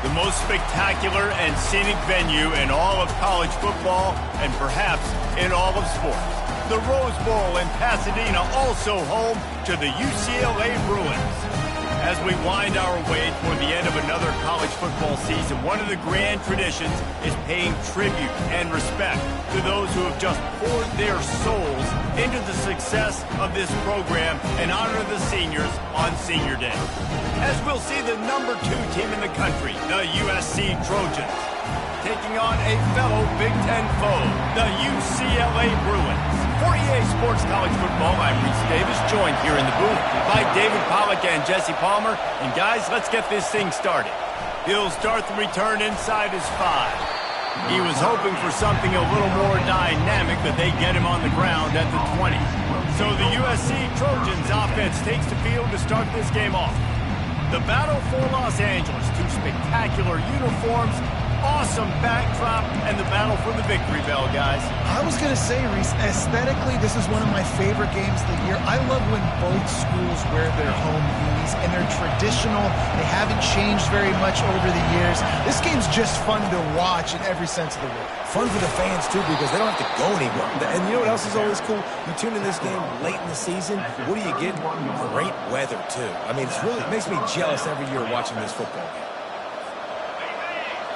The most spectacular and scenic venue in all of college football and perhaps in all of sports. The Rose Bowl in Pasadena, also home to the UCLA Bruins. As we wind our way toward the end of another college football season, one of the grand traditions is paying tribute and respect to those who have just poured their souls into the success of this program and honor the seniors on Senior Day. As we'll see the #2 team in the country, the USC Trojans, taking on a fellow Big Ten foe, the UCLA Bruins. For EA Sports College Football, I'm Reese Davis, joined here in the booth by David Pollack and Jesse Palmer. And guys, let's get this thing started. He'll start the return inside his 5. He was hoping for something a little more dynamic, but they get him on the ground at the 20. So the USC Trojans offense takes the field to start this game off. The battle for Los Angeles, 2 spectacular uniforms, awesome backdrop, and the battle for the victory bell, guys. I was going to say, Reese, aesthetically, this is one of my favorite games of the year. I love when both schools wear their home unis, and they're traditional. They haven't changed very much over the years. This game's just fun to watch in every sense of the word. Fun for the fans, too, because they don't have to go anywhere. And you know what else is always cool? You tune in this game late in the season, what do you get? Great weather, too. I mean, it makes me jealous every year watching this football game.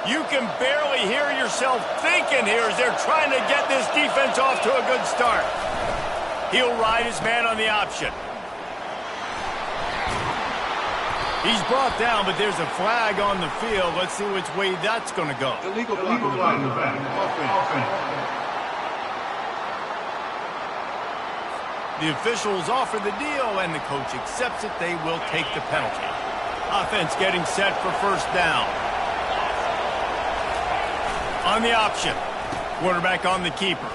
You can barely hear yourself thinking here as they're trying to get this defense off to a good start. He'll ride his man on the option. He's brought down, but there's a flag on the field. Let's see which way that's going to go. Illegal flag in the back. The officials offer the deal, and the coach accepts it. They will take the penalty. Offense getting set for first down. On the option. Quarterback on the keeper.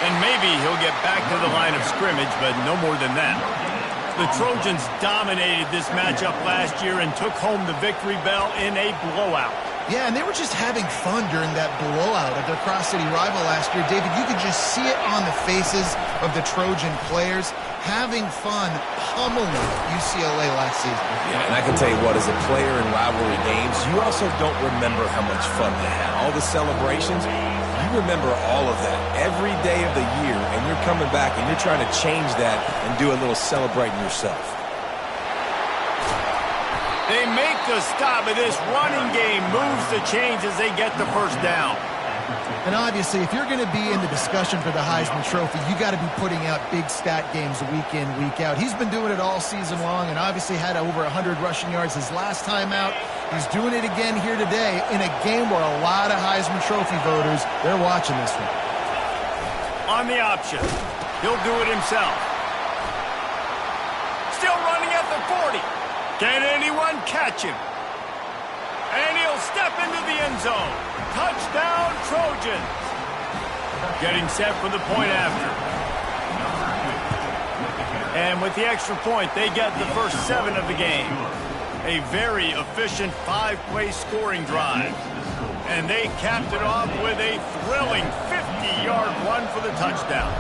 And maybe he'll get back to the line of scrimmage, but no more than that. The Trojans dominated this matchup last year and took home the victory bell in a blowout. Yeah, and they were just having fun during that blowout of their cross-city rival last year. David, you could just see it on the faces of the Trojan players, having fun pummeling UCLA last season. Yeah, and I can tell you what, as a player in rivalry games, you also don't remember how much fun they had. All the celebrations, you remember all of that every day of the year, and you're coming back and you're trying to change that and do a little celebrating yourself. They make the stop, but this running game moves the chains as they get the first down. And obviously, if you're going to be in the discussion for the Heisman Trophy, you got to be putting out big stat games week in, week out. He's been doing it all season long and obviously had over 100 rushing yards his last time out. He's doing it again here today in a game where a lot of Heisman Trophy voters, they're watching this one. On the option. He'll do it himself. Still running at the 40. Can anyone catch him? And he'll step into the end zone. Touchdown, Trojans. Getting set for the point after. And with the extra point, they get the first 7 of the game. A very efficient 5-play scoring drive. And they capped it off with a thrilling 50-yard run for the touchdown.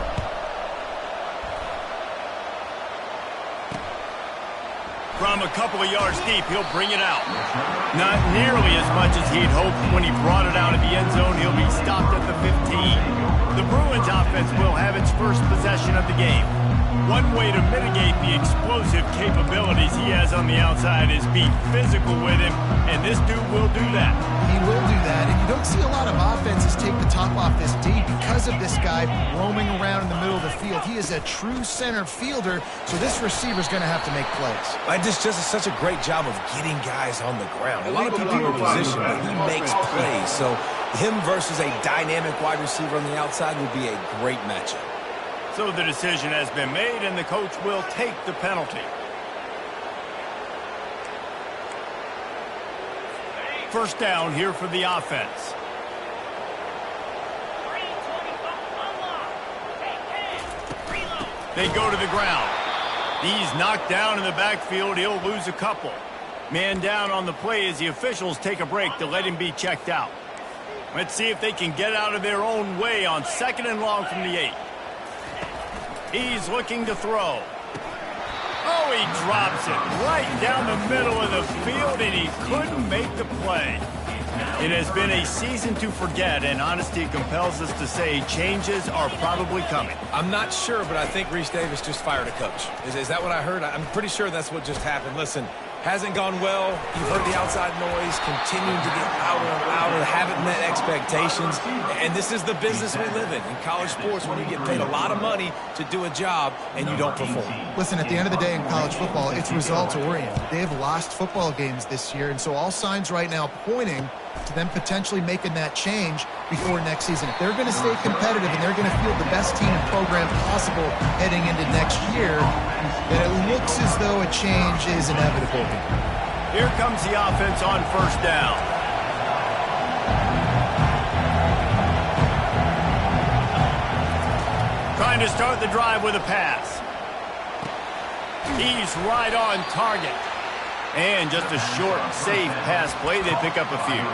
From a couple of yards deep, he'll bring it out. Not nearly as much as he'd hoped when he brought it out of the end zone. He'll be stopped at the 15. The Bruins offense will have its first possession of the game. One way to mitigate the explosive capabilities he has on the outside is be physical with him, and this dude will do that. He will do that, and you don't see a lot of offenses take the top off this D because of this guy roaming around in the middle of the field. He is a true center fielder, so this receiver's going to have to make plays. I just does such a great job of getting guys on the ground. A lot of people are in position, but he makes plays, so him versus a dynamic wide receiver on the outside would be a great matchup. So the decision has been made, and the coach will take the penalty. First down here for the offense. They go to the ground. He's knocked down in the backfield. He'll lose a couple. Man down on the play as the officials take a break to let him be checked out. Let's see if they can get out of their own way on 2nd and long from the 8. He's looking to throw. Oh, he drops it right down the middle of the field, and he couldn't make the play. It has been a season to forget, and honesty compels us to say changes are probably coming. I'm not sure, but I think Reese Davis just fired a coach. Is that what I heard? I'm pretty sure that's what just happened. Listen, hasn't gone well. You've heard the outside noise, continuing to get louder and louder, haven't met expectations. And this is the business we live in college sports, when you get paid a lot of money to do a job and you don't perform. Listen, at the end of the day in college football, it's results-oriented. They have lost football games this year, and so all signs right now pointing to them potentially making that change before next season. If they're going to stay competitive and they're going to field the best team and program possible heading into next year, then it looks as though a change is inevitable. Here comes the offense on first down. Trying to start the drive with a pass. He's right on target. And just a short, safe pass play, they pick up a few.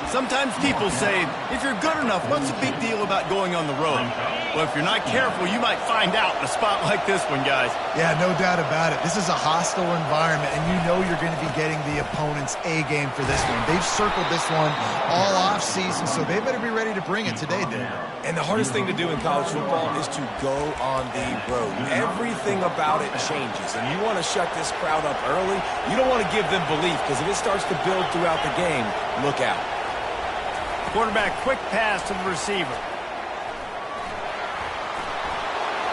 Sometimes people say, if you're good enough, what's the big deal about going on the road? Well, if you're not careful, you might find out in a spot like this one, guys. Yeah, no doubt about it. This is a hostile environment, and you know you're going to be getting the opponent's A game for this one. They've circled this one all off-season, so they better be ready to bring it today, Dave. And the hardest thing to do in college football is to go on the road. Everything about it changes, and you want to shut this crowd up early. You don't want to give them belief, because if it starts to build throughout the game, look out. Quarterback, quick pass to the receiver.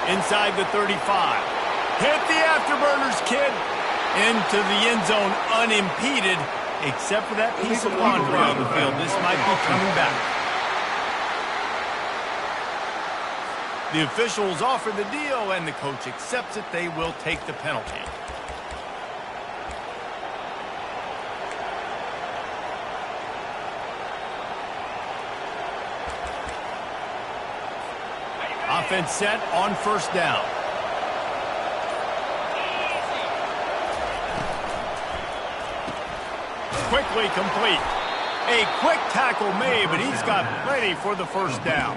Inside the 35. Hit the afterburners, kid. Into the end zone unimpeded, except for that piece of laundry on the field. This might be coming back. The officials offer the deal, and the coach accepts it. They will take the penalty. Offense set on first down. Quickly complete. A quick tackle made, but he's got plenty for the first down.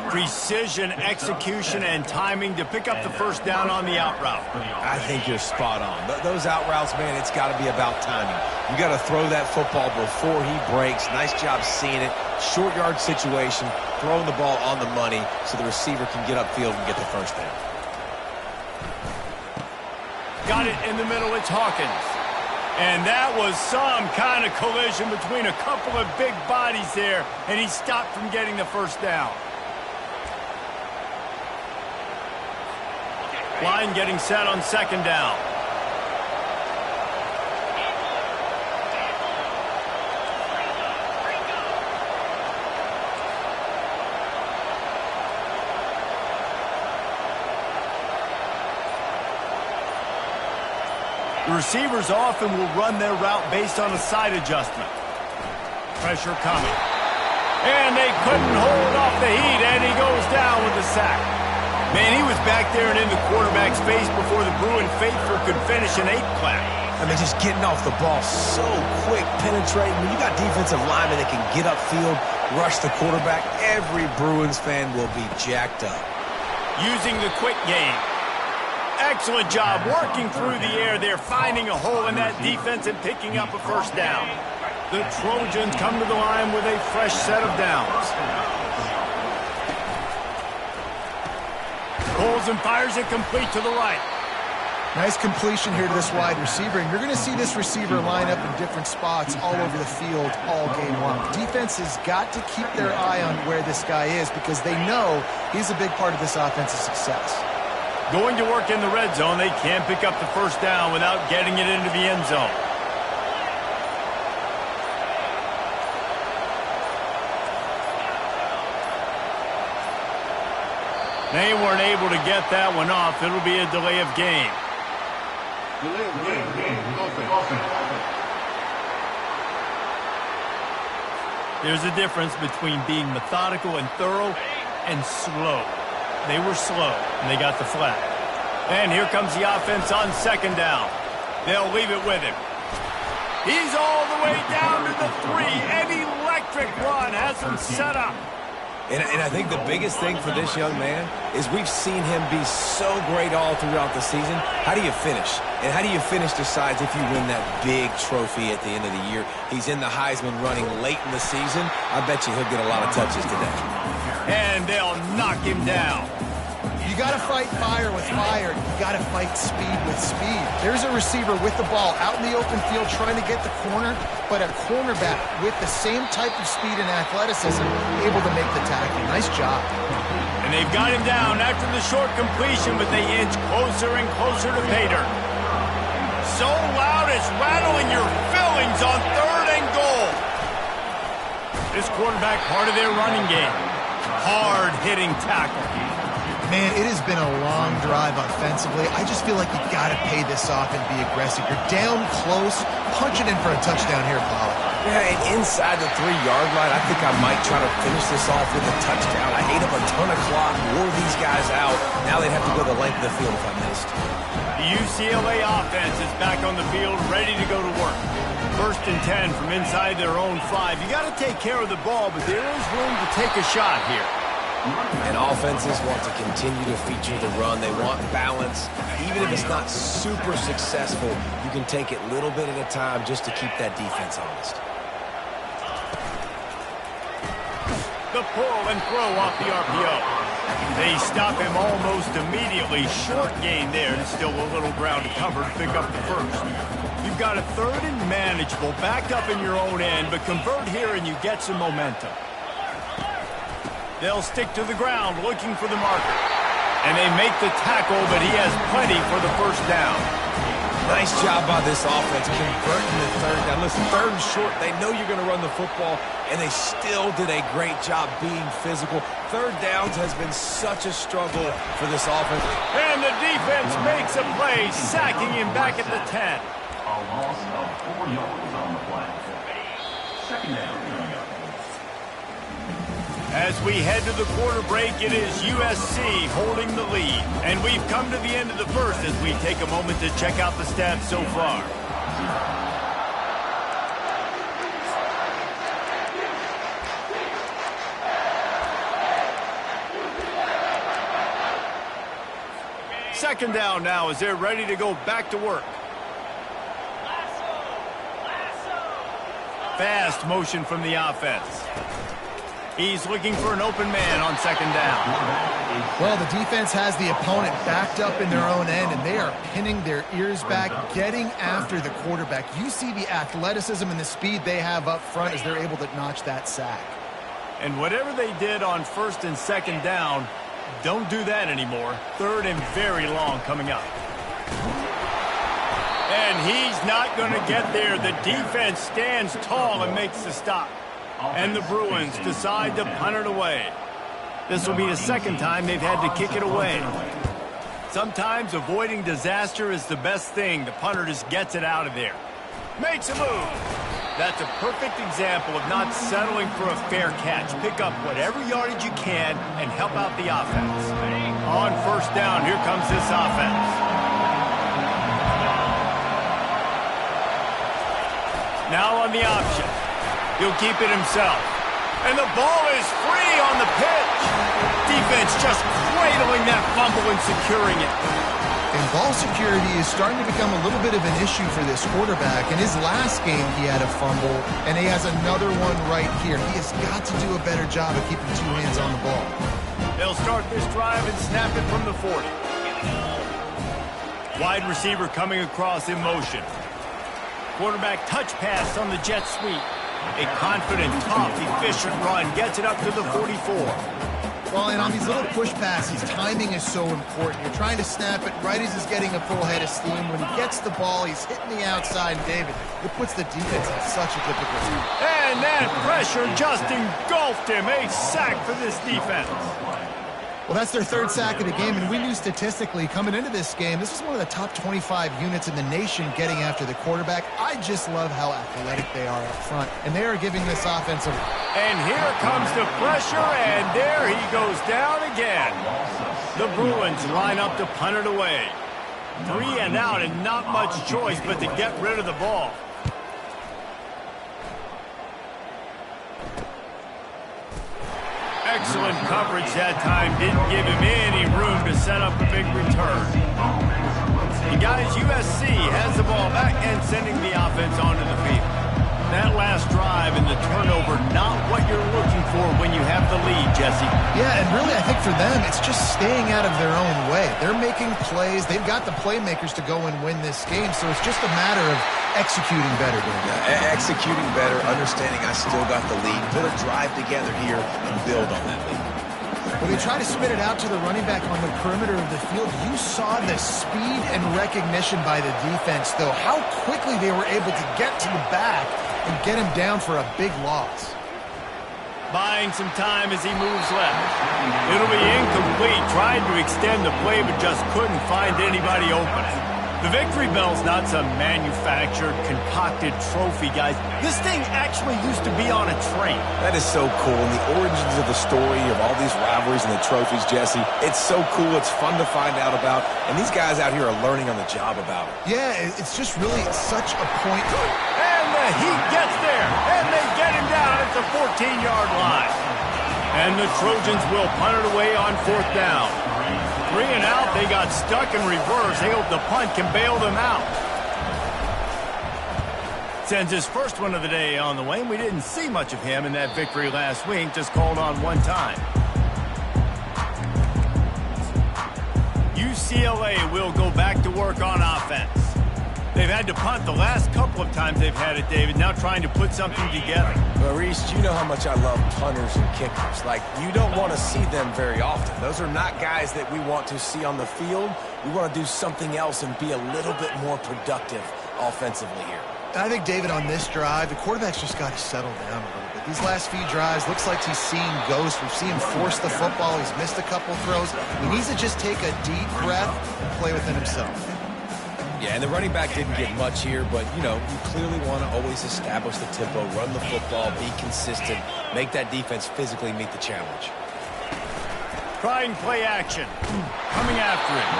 Precision, execution, and timing to pick up the first down on the out route. I think you're spot on. Those out routes, man, it's got to be about timing. You got to throw that football before he breaks. Nice job seeing it. Short yard situation, throwing the ball on the money so the receiver can get upfield and get the first down. Got it in the middle. It's Hawkins. And that was some kind of collision between a couple of big bodies there, and he stopped from getting the first down. Line getting set on second down. The receivers often will run their route based on a side adjustment. Pressure coming. And they couldn't hold off the heat, and he goes down with the sack. Man, he was back there and in the quarterback's face before the Bruin faithful could finish an 8-clap. I mean, just getting off the ball so quick, penetrating. When you got defensive linemen that can get upfield, rush the quarterback, every Bruins fan will be jacked up. Using the quick game. Excellent job working through the air there, finding a hole in that defense and picking up a first down. The Trojans come to the line with a fresh set of downs. Pulls and fires it complete to the right. Nice completion here to this wide receiver, and you're going to see this receiver line up in different spots all over the field all game long. Defense has got to keep their eye on where this guy is because they know he's a big part of this offensive success. Going to work in the red zone, they can't pick up the first down without getting it into the end zone. They weren't able to get that one off. It'll be a delay of game. Delay of game. Offense. There's a difference between being methodical and thorough and slow. They were slow, and they got the flag. And here comes the offense on second down. They'll leave it with him. He's all the way down to the 3. An electric run has him set up. And I think the biggest thing for this young man is we've seen him be so great all throughout the season. How do you finish? And how do you finish decides if you win that big trophy at the end of the year. He's in the Heisman running late in the season. I bet you he'll get a lot of touches today. And they'll knock him down. You got to fight fire with fire. You got to fight speed with speed. There's a receiver with the ball out in the open field trying to get the corner, but a cornerback with the same type of speed and athleticism able to make the tackle. Nice job. And they've got him down after the short completion, but they inch closer and closer to pay dirt. So loud it's rattling your fillings on 3rd and goal. This quarterback part of their running game. Hard-hitting tackle. Man, it has been a long drive offensively. I just feel like you got to pay this off and be aggressive. You're down close. Punch it in for a touchdown here, Pollock. Yeah, and inside the 3-yard line, I think I might try to finish this off with a touchdown. I ate up a ton of clock, wore these guys out. Now they'd have to go the length of the field if I missed. The UCLA offense is back on the field, ready to go to work. 1st and 10 from inside their own 5. You got to take care of the ball, but there is room to take a shot here. And offenses want to continue to feature the run. They want balance. Even if it's not super successful, you can take it little bit at a time just to keep that defense honest. The pull and throw off the RPO. They stop him almost immediately. Short gain there. Still a little ground to cover to pick up the first. You've got a 3rd and manageable, backed up in your own end, but convert here and you get some momentum. They'll stick to the ground looking for the marker. And they make the tackle, but he has plenty for the first down. Nice job by this offense converting the 3rd down. Listen, 3rd and short, they know you're going to run the football, and they still did a great job being physical. 3rd downs has been such a struggle for this offense. And the defense makes a play, sacking him back at the 10. A loss of 4 yards on the play. 2nd down. As we head to the quarter break, it is USC holding the lead. And we've come to the end of the first as we take a moment to check out the stats so far. Second down now as they're ready to go back to work. Fast motion from the offense. He's looking for an open man on 2nd down. Well, the defense has the opponent backed up in their own end, and they are pinning their ears back, getting after the quarterback. You see the athleticism and the speed they have up front as they're able to notch that sack. And whatever they did on 1st and 2nd down, don't do that anymore. 3rd and very long coming up. And he's not going to get there. The defense stands tall and makes the stop. And the Bruins decide to punt it away. This will be the 2nd time they've had to kick it away. Sometimes avoiding disaster is the best thing. The punter just gets it out of there. Makes a move. That's a perfect example of not settling for a fair catch. Pick up whatever yardage you can and help out the offense. On 1st down, here comes this offense. Now on the option. He'll keep it himself. And the ball is free on the pitch. Defense just cradling that fumble and securing it. And ball security is starting to become a little bit of an issue for this quarterback. In his last game, he had a fumble, and he has another one right here. He has got to do a better job of keeping 2 hands on the ball. They'll start this drive and snap it from the 40. Wide receiver coming across in motion. Quarterback touch pass on the jet sweep. A confident, tough, efficient run gets it up to the 44. Well, and on these little push passes, timing is so important. You're trying to snap it right as he's getting a full head of steam. When he gets the ball, he's hitting the outside. David, it puts the defense in such a difficult spot. And that pressure just engulfed him. A sack for this defense. Well, that's their 3rd sack of the game, and we knew statistically coming into this game, this is one of the top 25 units in the nation getting after the quarterback. I just love how athletic they are up front, and they are giving this offense a... And here comes the pressure, and there he goes down again. The Bruins line up to punt it away. 3 and out, and not much choice but to get rid of the ball. excellent coverage that time didn't give him any room to set up a big return. And guys, USC has the ball back and sending the offense onto the field. That last drive and the turnover, not what you're looking for when you have the lead, Jesse. Yeah, and really I think for them, it's just staying out of their own way. They're making plays. They've got the playmakers to go and win this game, so it's just a matter of executing better. Executing better, understanding I still got the lead. Put a drive together here and build on that lead. When they try to spit it out to the running back on the perimeter of the field, you saw the speed and recognition by the defense, though, how quickly they were able to get to the back and get him down for a big loss. Buying some time as he moves left. It'll be incomplete. Tried to extend the play, but just couldn't find anybody open. The victory bell's not some manufactured, concocted trophy, guys. This thing actually used to be on a train. That is so cool. And the origins of the story of all these rivalries and the trophies, Jesse, it's so cool. It's fun to find out about. And these guys out here are learning on the job about it. Yeah, it's just really such a point. And the Heat gets there. And they get him down at the 14-yard line. And the Trojans will punt it away on 4th down. 3 and out, they got stuck in reverse. They hope the punt can bail them out. Sends his first one of the day on the way. We didn't see much of him in that victory last week, just called on one time. UCLA will go back to work on offense. They've had to punt the last couple of times they've had it, David, now trying to put something together. Well, Reese, you know how much I love punters and kickers. Like, you don't want to see them very often. Those are not guys that we want to see on the field. We want to do something else and be a little bit more productive offensively here. And I think, David, on this drive, the quarterback's just got to settle down a little bit. These last few drives, looks like he's seen ghosts. We've seen him force the football. He's missed a couple throws. He needs to just take a deep breath and play within himself. Yeah, and the running back didn't get much here, but, you know, you clearly want to always establish the tempo, run the football, be consistent, make that defense physically meet the challenge. Trying play action. Coming after him.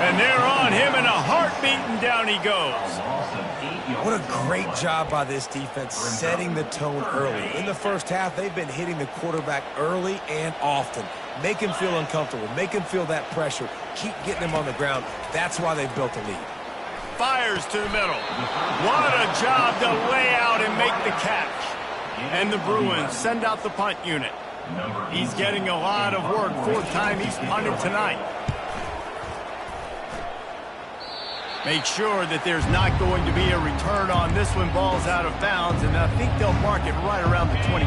And they're on him in a heartbeat, and down he goes. What a great job by this defense setting the tone early. In the first half, they've been hitting the quarterback early and often. Make him feel uncomfortable. Make him feel that pressure. Keep getting him on the ground. That's why they've built a lead. Fires to the middle. What a job to lay out and make the catch. And the Bruins send out the punt unit. He's getting a lot of work. 4th time he's punted tonight. Make sure that there's not going to be a return on this one. Ball's out of bounds, and I think they'll mark it right around the 25.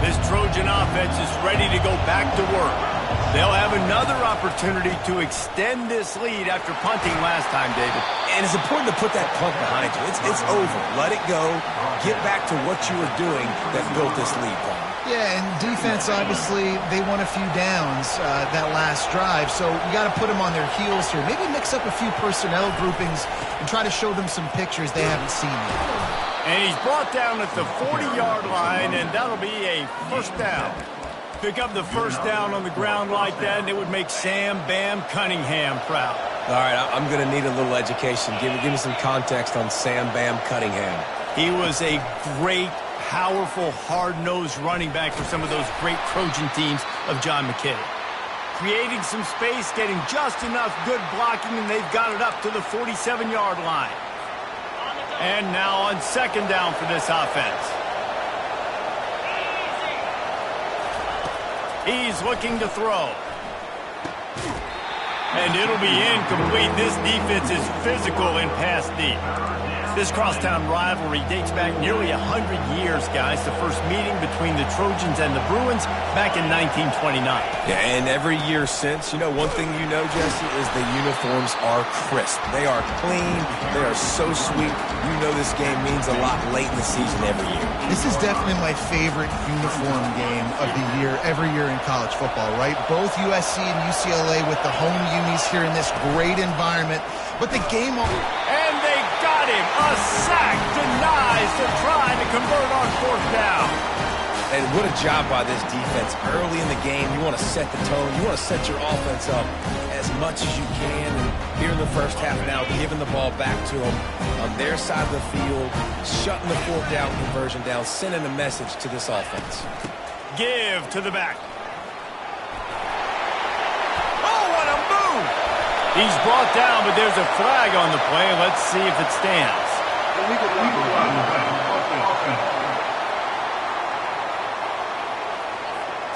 This Trojan offense is ready to go back to work. They'll have another opportunity to extend this lead after punting last time, David. And it's important to put that punt behind you. It's over. Let it go. Get back to what you were doing that built this lead, Paul. Yeah, and defense, obviously, they won a few downs that last drive, so you got to put them on their heels here. Maybe mix up a few personnel groupings and try to show them some pictures they haven't seen yet. And he's brought down at the 40-yard line, and that'll be a 1st down. Pick up the 1st down on the ground like that, and it would make Sam Bam Cunningham proud. All right, I'm going to need a little education. Give me some context on Sam Bam Cunningham. He was a great, powerful, hard-nosed running back for some of those great Trojan teams of John McKay. Creating some space, getting just enough good blocking, and they've got it up to the 47-yard line. And now on 2nd down for this offense. He's looking to throw. And it'll be incomplete. This defense is physical in pass deep. This crosstown rivalry dates back nearly 100 years, guys. The first meeting between the Trojans and the Bruins back in 1929. Yeah, and every year since, you know, one thing you know, Jesse, is the uniforms are crisp. They are clean. They are so sweet. You know this game means a lot late in the season every year. This is definitely my favorite uniform game of the year, every year in college football, right? Both USC and UCLA with the home unis here in this great environment. But the game... And they got him. A sack denies the try to convert on 4th down. And what a job by this defense. Early in the game, you want to set the tone. You want to set your offense up as much as you can. And here in the first half now, giving the ball back to them on their side of the field, shutting the 4th down conversion down, sending a message to this offense. Give to the back. Oh, what a move! He's brought down, but there's a flag on the play. Let's see if it stands.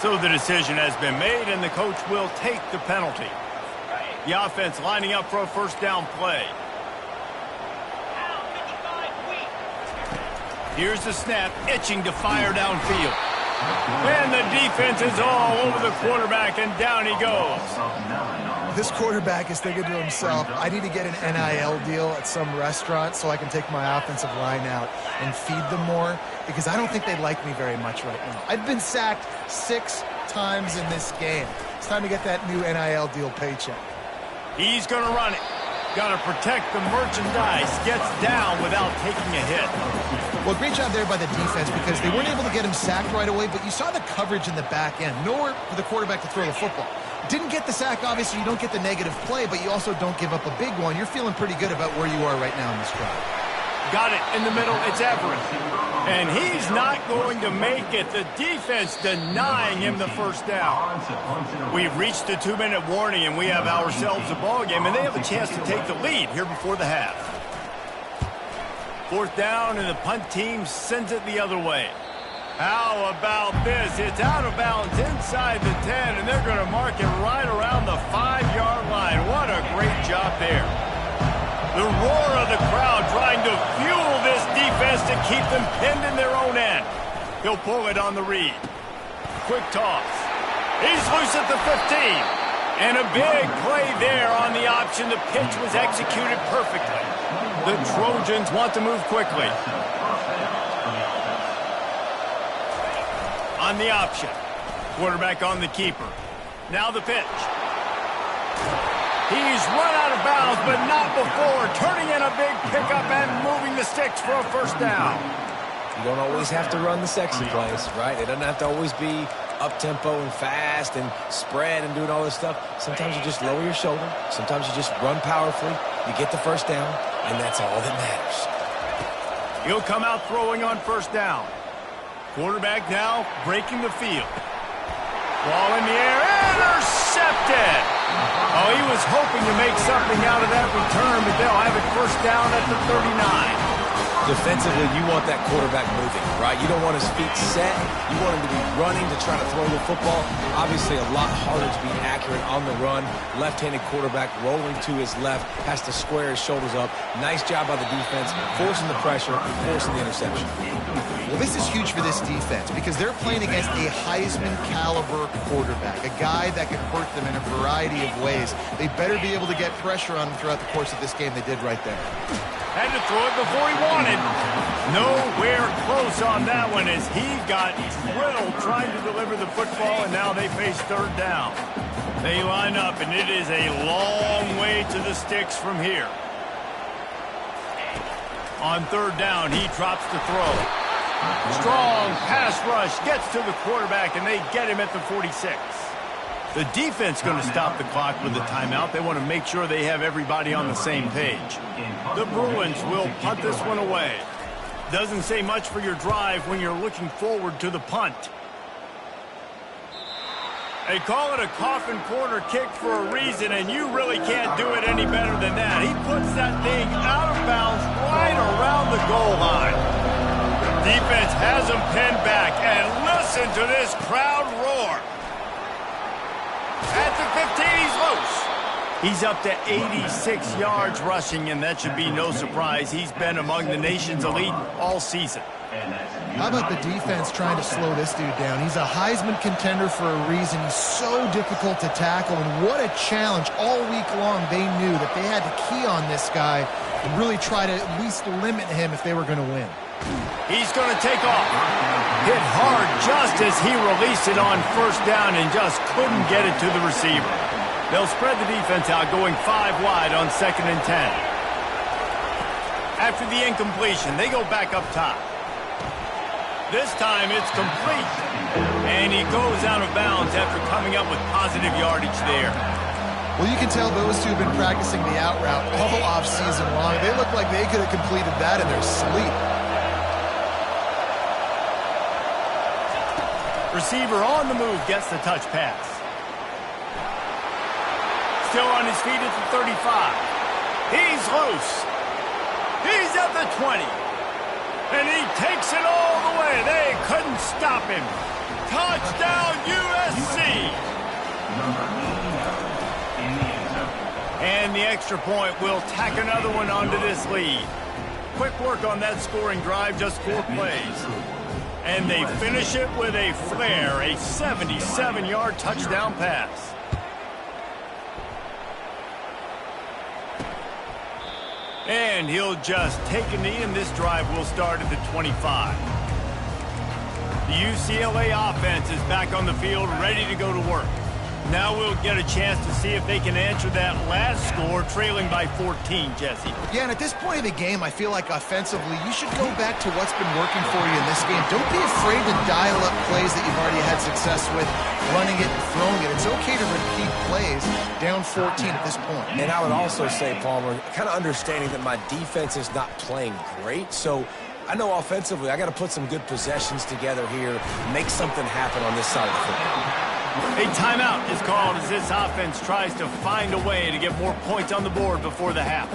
So the decision has been made, and the coach will take the penalty. The offense lining up for a first down play. Here's the snap, itching to fire downfield. And the defense is all over the quarterback, and down he goes. This quarterback is thinking to himself, I need to get an NIL deal at some restaurant so I can take my offensive line out and feed them more, because I don't think they like me very much right now. I've been sacked 6 times in this game. It's time to get that new NIL deal paycheck. He's going to run it. Got to protect the merchandise. Gets down without taking a hit. Well, great job there by the defense, because they weren't able to get him sacked right away, but you saw the coverage in the back end. Nowhere for the quarterback to throw the football. Didn't get the sack. Obviously, you don't get the negative play, but you also don't give up a big one. You're feeling pretty good about where you are right now in this drive. Got it in the middle. It's Everett. And he's not going to make it. The defense denying him the first down. We've reached the 2-minute warning, and we have ourselves a ball game, and they have a chance to take the lead here before the half. 4th down, and the punt team sends it the other way. How about this? It's out of bounds inside the 10, and they're going to mark it right around the 5-yard line. What a great job there. The roar of the crowd trying to fuel this defense to keep them pinned in their own end. He'll pull it on the read. Quick toss. He's loose at the 15. And a big play there on the option. The pitch was executed perfectly. The Trojans want to move quickly. On the option. Quarterback on the keeper. Now the pitch. He's run out of bounds, but not before. Turning in a big pickup and moving the sticks for a first down. You don't always have to run the sexy plays, right? It doesn't have to always be up-tempo and fast and spread and doing all this stuff. Sometimes you just lower your shoulder. Sometimes you just run powerfully. You get the first down, and that's all that matters. He'll come out throwing on first down. Quarterback now breaking the field. Ball in the air, intercepted. Oh, he was hoping to make something out of that return, but they'll have it first down at the 39. Defensively, you want that quarterback moving, right? You don't want his feet set. You want him to be running to try to throw the football. Obviously, a lot harder to be accurate on the run. Left-handed quarterback rolling to his left, has to square his shoulders up. Nice job by the defense, forcing the pressure, forcing the interception. Well, this is huge for this defense, because they're playing against a Heisman-caliber quarterback, a guy that can hurt them in a variety of ways. They better be able to get pressure on him throughout the course of this game. They did right there. Had to throw it before he wanted. Nowhere close on that one as he got drilled trying to deliver the football, and now they face third down. They line up, and it is a long way to the sticks from here. On third down, he drops the throw. Strong pass rush gets to the quarterback, and they get him at the 46. The defense going to stop the clock with the timeout. They want to make sure they have everybody on the same page. The Bruins will punt this one away. Doesn't say much for your drive when you're looking forward to the punt. They call it a coffin corner kick for a reason, and you really can't do it any better than that. He puts that thing out of bounds right around the goal line. Defense has him pinned back, and listen to this crowd roar. At the 15, he's loose. He's up to 86 yards rushing, and that should be no surprise. He's been among the nation's elite all season. How about the defense trying to slow this dude down? He's a Heisman contender for a reason. He's so difficult to tackle, and what a challenge. All week long, they knew that they had to key on this guy and really try to at least limit him if they were going to win. He's going to take off. Hit hard just as he released it on first down and just couldn't get it to the receiver. They'll spread the defense out, going 5 wide on 2nd and 10. After the incompletion, they go back up top. This time it's complete. And he goes out of bounds after coming up with positive yardage there. Well, you can tell those two have been practicing the out route all off-season long. They look like they could have completed that in their sleep. Receiver on the move gets the touch pass. Still on his feet at the 35. He's loose. He's at the 20. And he takes it all the way. They couldn't stop him. Touchdown, USC. And the extra point will tack another one onto this lead. Quick work on that scoring drive, just 4 plays. And they finish it with a flair, a 77-yard touchdown pass. And he'll just take a knee, and this drive will start at the 25. The UCLA offense is back on the field, ready to go to work. Now we'll get a chance to see if they can answer that last score, trailing by 14, Jesse. Yeah, and at this point of the game, I feel like offensively, you should go back to what's been working for you in this game. Don't be afraid to dial up plays that you've already had success with, running it and throwing it. It's okay to repeat plays down 14 at this point. And I would also say, Palmer, kind of understanding that my defense is not playing great, so I know offensively I got to put some good possessions together here, make something happen on this side of the football. A timeout is called as this offense tries to find a way to get more points on the board before the half.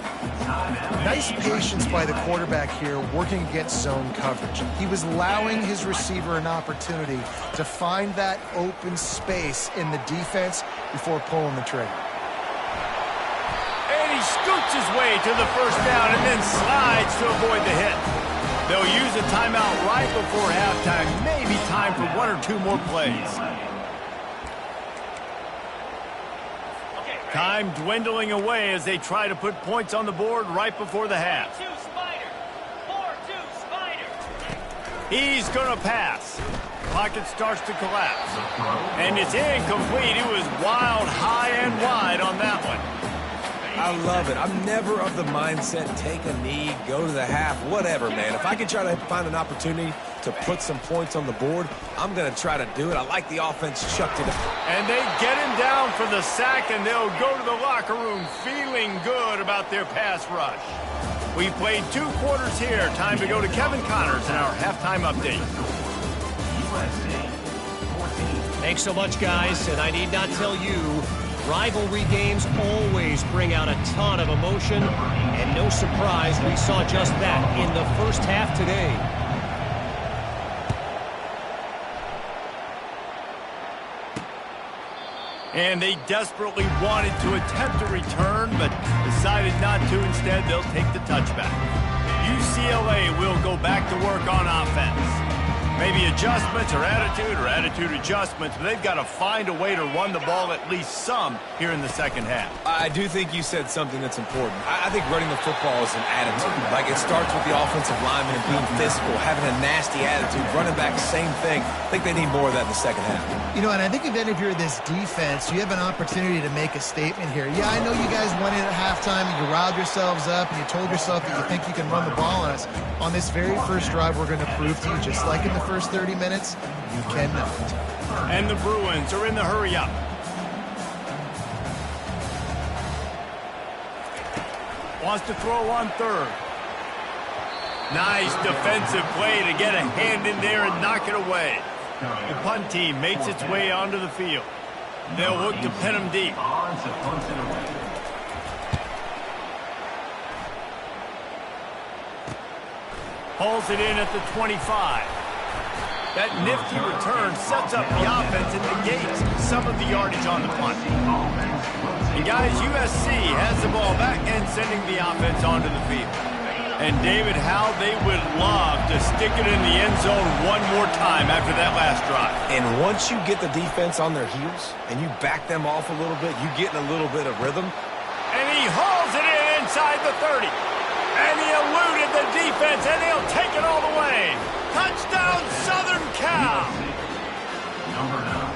Nice patience by the quarterback here, working against zone coverage. He was allowing his receiver an opportunity to find that open space in the defense before pulling the trigger. And he scoots his way to the first down and then slides to avoid the hit. They'll use a timeout right before halftime, maybe time for 1 or 2 more plays. Time dwindling away as they try to put points on the board right before the half. 4-2 Spider. 4-2 Spider. He's going to pass. Pocket starts to collapse. And it's incomplete. It was wild, high and wide on that one. I love it. I'm never of the mindset, take a knee, go to the half, whatever, man. If I can try to find an opportunity to put some points on the board, I'm going to try to do it. I like the offense chucked it up. And they get him down for the sack, and they'll go to the locker room feeling good about their pass rush. We played 2 quarters here. Time to go to Kevin Connors in our halftime update. Thanks so much, guys, and I need not tell you, rivalry games always bring out a ton of emotion, and no surprise, we saw just that in the first half today. And they desperately wanted to attempt a return, but decided not to. Instead, they'll take the touchback. UCLA will go back to work on offense. Maybe adjustments or attitude adjustments, but they've got to find a way to run the ball at least some here in the second half. I do think you said something that's important. I think running the football is an attitude. Like, it starts with the offensive lineman and being physical, having a nasty attitude. Running back, same thing. I think they need more of that in the second half. You know, and I think if you're this defense, you have an opportunity to make a statement here. Yeah, I know you guys went in at halftime and you riled yourselves up and you told yourself that you think you can run the ball on us. On this very first drive, we're going to prove to you, just like in the first 30 minutes, you cannot. And the Bruins are in the hurry-up. Wants to throw on third. Nice defensive play to get a hand in there and knock it away. The punt team makes its way onto the field. They'll look to pin them deep. Pulls it in at the 25. That nifty return sets up the offense and negates some of the yardage on the punt. And guys, USC has the ball back and sending the offense onto the field. And David, how they would love to stick it in the end zone one more time after that last drive. And once you get the defense on their heels and you back them off a little bit, you get in a little bit of rhythm. And he hauls it in inside the 30. And he eluded the defense, and he'll take it all the way. Touchdown, Southern Cal.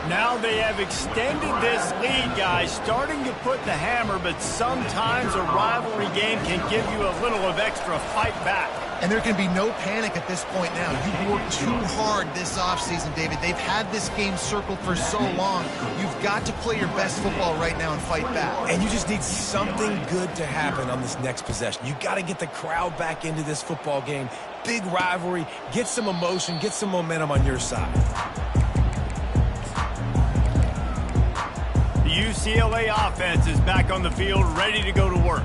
Now they have extended this lead, guys, starting to put the hammer, but sometimes a rivalry game can give you a little of extra fight back. And there can be no panic at this point now. You've worked too hard this offseason, David. They've had this game circled for so long. You've got to play your best football right now and fight back. And you just need something good to happen on this next possession. You got to get the crowd back into this football game. Big rivalry. Get some emotion. Get some momentum on your side. UCLA offense is back on the field, ready to go to work.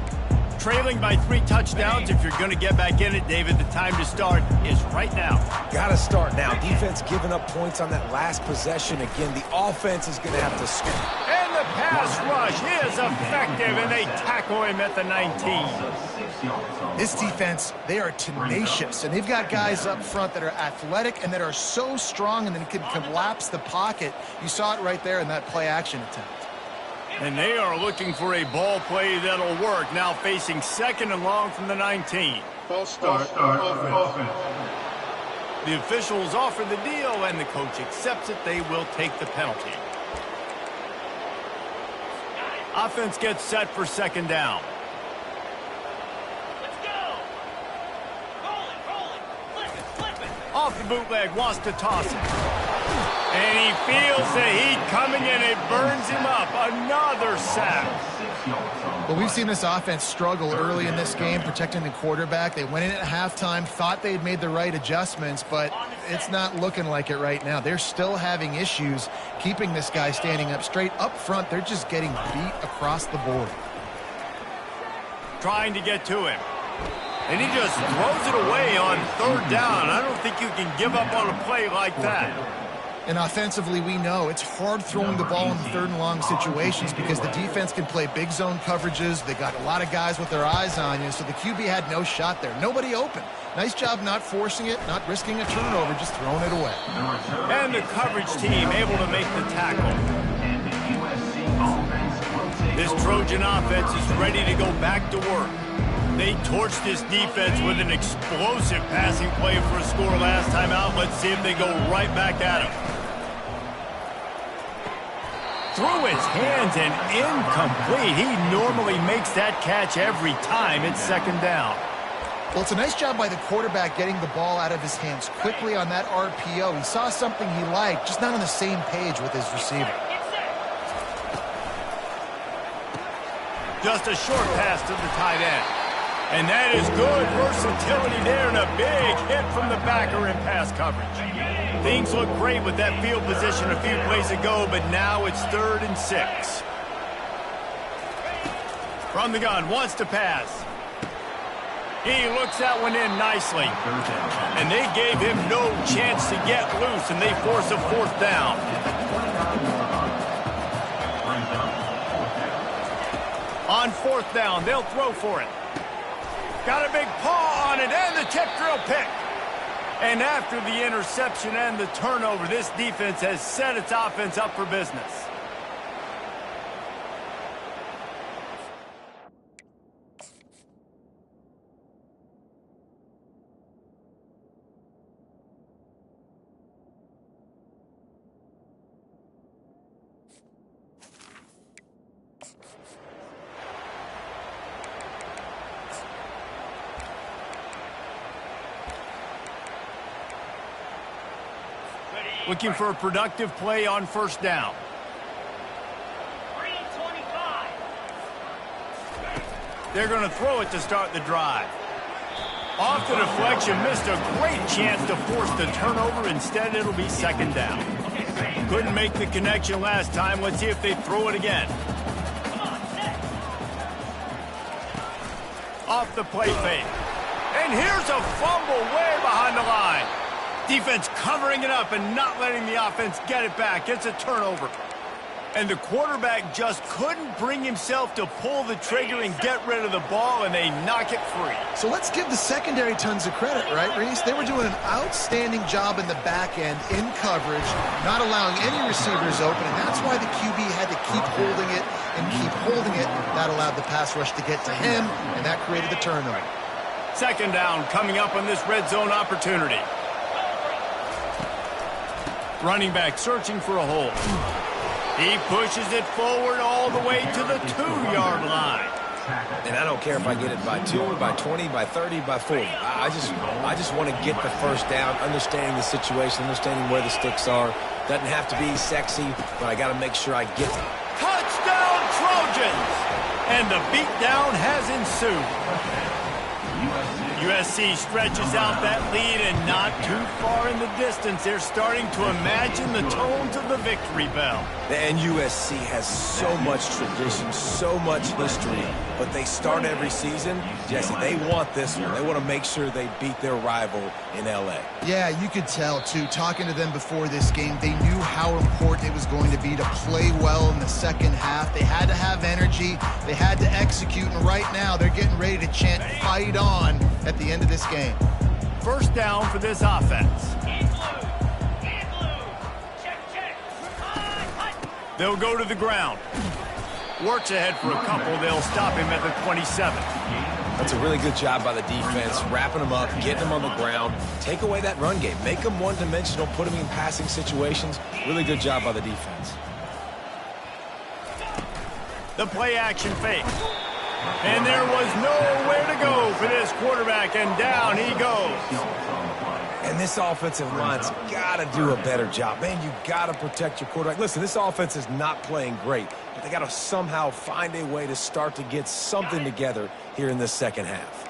Trailing by 3 touchdowns. If you're going to get back in it, David, the time to start is right now. Got to start now. Defense giving up points on that last possession. Again, the offense is going to have to score. And the pass rush is effective, and they tackle him at the 19. This defense, they are tenacious, and they've got guys up front that are athletic and that are so strong and then can collapse the pocket. You saw it right there in that play-action attempt. And they are looking for a ball play that'll work. Now facing 2nd and long from the 19. False start. Offense. The officials offer the deal, and the coach accepts it. They will take the penalty. Offense gets set for 2nd down. Let's go. Roll it. Flip it. Off the bootleg, wants to toss it. And he feels the heat coming in. It burns him up. Another sack. Well, we've seen this offense struggle early in this game, protecting the quarterback. They went in at halftime, thought they'd made the right adjustments, but it's not looking like it right now. They're still having issues keeping this guy standing up straight. Up front, they're just getting beat across the board. Trying to get to him. And he just throws it away on 3rd down. I don't think you can give up on a play like that. And offensively, we know it's hard throwing the ball in 3rd and long situations because the defense can play big zone coverages. They got a lot of guys with their eyes on you, so the QB had no shot there. Nobody open. Nice job not forcing it, not risking a turnover, just throwing it away. And the coverage team able to make the tackle. This Trojan offense is ready to go back to work. They torched this defense with an explosive passing play for a score last time out. Let's see if they go right back at him. Through his hands and incomplete. He normally makes that catch every time. It's 2nd down. Well, it's a nice job by the quarterback getting the ball out of his hands quickly on that RPO. He saw something he liked, just not on the same page with his receiver. Just a short pass to the tight end. And that is good versatility there, and a big hit from the backer in pass coverage. Things look great with that field position a few plays ago, but now it's 3rd and 6. From the gun, wants to pass. He looks that one in nicely. And they gave him no chance to get loose, and they force a 4th down. On 4th down, they'll throw for it. Got a big paw on it, and the tip drill pick. And after the interception and the turnover, this defense has set its offense up for business. Looking for a productive play on 1st down. 3:25. They're going to throw it to start the drive. Off the deflection, missed a great chance to force the turnover. Instead, it'll be 2nd down. Couldn't make the connection last time. Let's see if they throw it again. Off the play fake. And here's a fumble way behind the line. Defense covering it up and not letting the offense get it back. It's a turnover. And the quarterback just couldn't bring himself to pull the trigger and get rid of the ball, and they knock it free. So let's give the secondary tons of credit, right, Reese? They were doing an outstanding job in the back end, in coverage, not allowing any receivers open, and that's why the QB had to keep holding it and keep holding it. That allowed the pass rush to get to him, and that created the turnover. 2nd down coming up on this red zone opportunity. Running back searching for a hole. He pushes it forward all the way to the 2-yard line. And I don't care if I get it by 2, by 20, by 30, by 40. I just want to get the 1st down, understanding the situation, understanding where the sticks are. Doesn't have to be sexy, but I got to make sure I get it. Touchdown, Trojans! And the beatdown has ensued. USC stretches out that lead and not too far in the distance. They're starting to imagine the tones of the victory bell. And USC has so much tradition, so much history, but they start every season. Jesse, they want this one. They want to make sure they beat their rival in LA. Yeah, you could tell, too. Talking to them before this game, they knew how important it was going to be to play well in the second half. They had to have energy. They had to execute, and right now they're getting ready to chant "Fight on" at the end of this game. First down for this offense. They'll go to the ground. Works ahead for a couple. They'll stop him at the 27. That's a really good job by the defense, wrapping them up, getting them on the ground. Take away that run game. Make them one-dimensional, put them in passing situations. Really good job by the defense. The play-action fake. And there was nowhere to go for this quarterback, and down he goes. And this offensive line's got to do a better job. Man, you got to protect your quarterback. Listen, this offense is not playing great, but they got to somehow find a way to start to get something together here in this second half.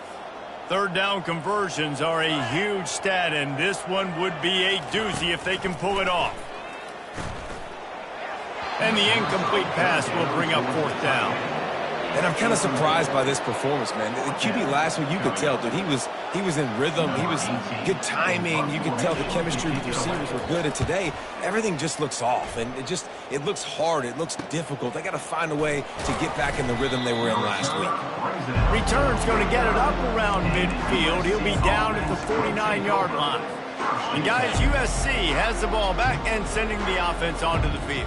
Third down conversions are a huge stat, and this one would be a doozy if they can pull it off. And the incomplete pass will bring up fourth down. And I'm kind of surprised by this performance, man. The QB last week, you could tell, dude, he was in rhythm. He was good timing. You could tell the chemistry with the receivers were good. And today, everything just looks off. And it looks hard. It looks difficult. They got to find a way to get back in the rhythm they were in last week. Return's going to get it up around midfield. He'll be down at the 49-yard line. And guys, USC has the ball back and sending the offense onto the field.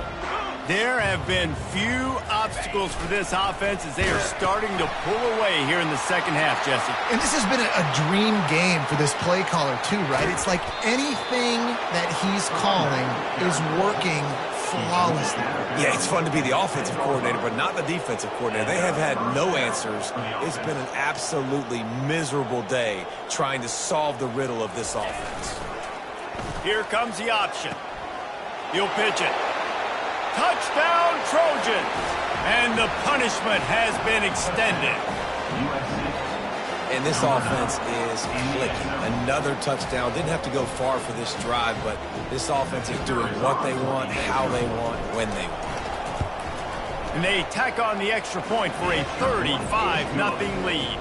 There have been few obstacles for this offense as they are starting to pull away here in the second half, Jesse. And this has been a dream game for this play caller, too, right? It's like anything that he's calling is working flawlessly. Yeah, it's fun to be the offensive coordinator, but not the defensive coordinator. They have had no answers. It's been an absolutely miserable day trying to solve the riddle of this offense. Here comes the option. He'll pitch it. Touchdown, Trojans! And the punishment has been extended. And this offense is clicking. Another touchdown. Didn't have to go far for this drive, but this offense is doing what they want, how they want, when they want. And they tack on the extra point for a 35-0 lead.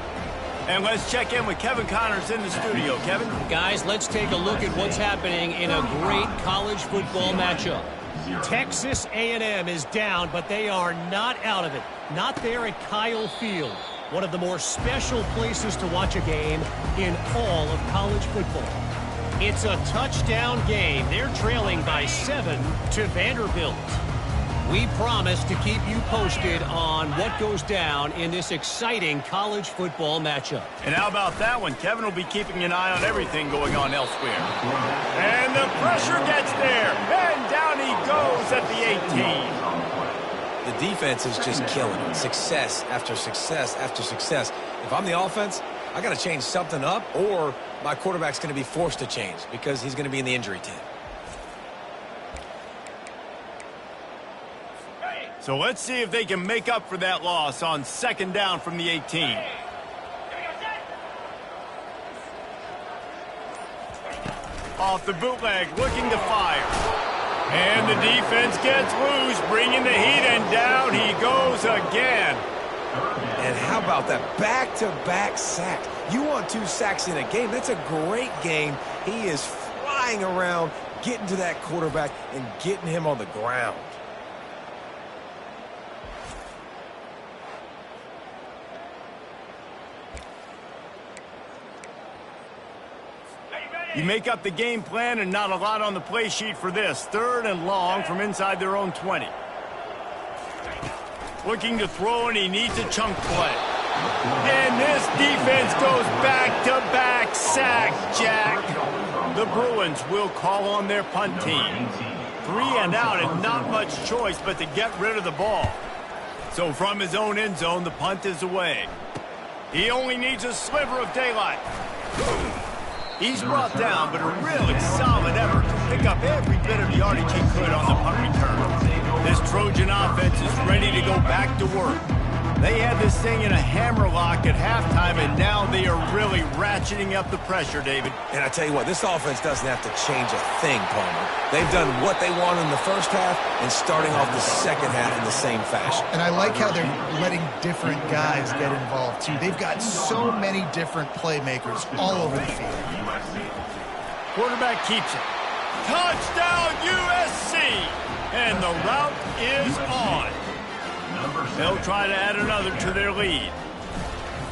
And let's check in with Kevin Connors in the studio. Kevin? Guys, let's take a look at what's happening in a great college football matchup. Texas A&M is down, but they are not out of it. Not there at Kyle Field, one of the more special places to watch a game in all of college football. It's a touchdown game. They're trailing by 7 to Vanderbilt. We promise to keep you posted on what goes down in this exciting college football matchup. And how about that one? Kevin will be keeping an eye on everything going on elsewhere. And the pressure gets there. And down he goes at the 18. The defense is just killing it. Success after success after success. If I'm the offense, I got to change something up, or my quarterback's going to be forced to change because he's going to be in the injury tent. So let's see if they can make up for that loss on second down from the 18. Off the bootleg, looking to fire. And the defense gets loose, bringing the heat, and down he goes again. And how about that back-to-back sack? You want 2 sacks in a game. That's a great game. He is flying around, getting to that quarterback and getting him on the ground. You make up the game plan and not a lot on the play sheet for this. Third and long from inside their own 20. Looking to throw, and he needs a chunk play. And this defense goes back-to-back sack, Jack. The Bruins will call on their punt team. 3 and out and not much choice but to get rid of the ball. So from his own end zone, the punt is away. He only needs a sliver of daylight. He's brought down, but a really solid effort to pick up every bit of yardage he could on the punt return. This Trojan offense is ready to go back to work. They had this thing in a hammerlock at halftime, and now they are really ratcheting up the pressure, David. And I tell you what, this offense doesn't have to change a thing, Palmer. They've done what they wanted in the first half and starting off the second half in the same fashion. And I like how they're letting different guys get involved, too. They've got so many different playmakers all over the field. Quarterback keeps it. Touchdown, USC! And the route is on. They'll try to add another to their lead.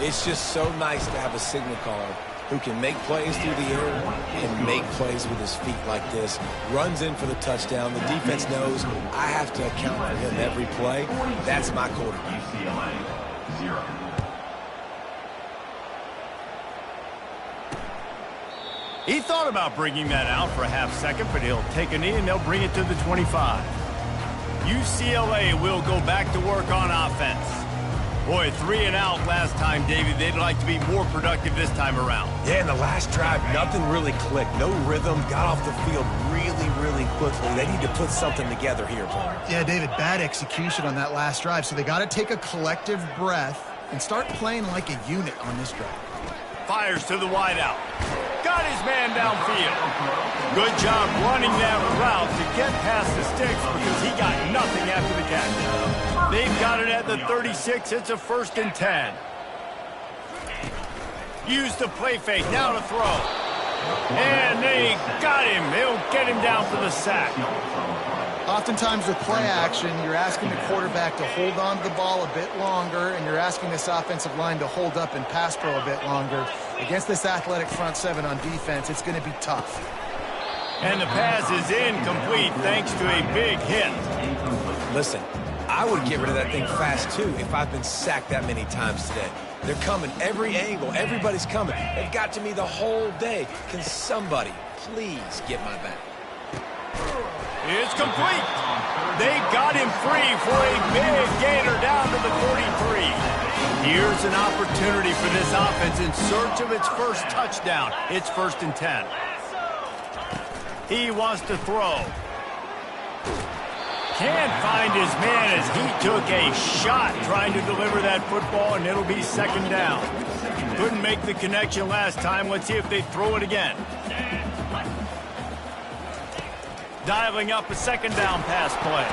It's just so nice to have a signal caller who can make plays through the air and make plays with his feet like this. Runs in for the touchdown. The defense knows I have to account for him every play. That's my quarterback. UCLA, 0. He thought about bringing that out for a half second, but he'll take a knee and they'll bring it to the 25. UCLA will go back to work on offense. Boy, 3 and out last time, David. They'd like to be more productive this time around. Yeah, in the last drive, nothing really clicked. No rhythm. Got off the field really quickly. They need to put something together here, Paul. Yeah, David, bad execution on that last drive, so they got to take a collective breath and start playing like a unit on this drive. Fires to the wideout. Got his man downfield. Good job running that route to get past the sticks because he got nothing after the catch. They've got it at the 36. It's a 1st and 10. Use the play fake. Now to throw. And they got him. They'll get him down for the sack. Oftentimes with play action, you're asking the quarterback to hold on to the ball a bit longer, and you're asking this offensive line to hold up and pass pro a bit longer. Against this athletic front seven on defense, it's going to be tough. And the pass is incomplete thanks to a big hit. Listen, I would get rid of that thing fast, too, if I've been sacked that many times today. They're coming every angle. Everybody's coming. They've got to me the whole day. Can somebody please get my back? It's complete. They got him free for a big gainer down to the 43. Here's an opportunity for this offense in search of its first touchdown. It's 1st and 10. He wants to throw. Can't find his man as he took a shot trying to deliver that football, and it'll be 2nd down. Couldn't make the connection last time. Let's see if they throw it again. Dialing up a 2nd down pass play.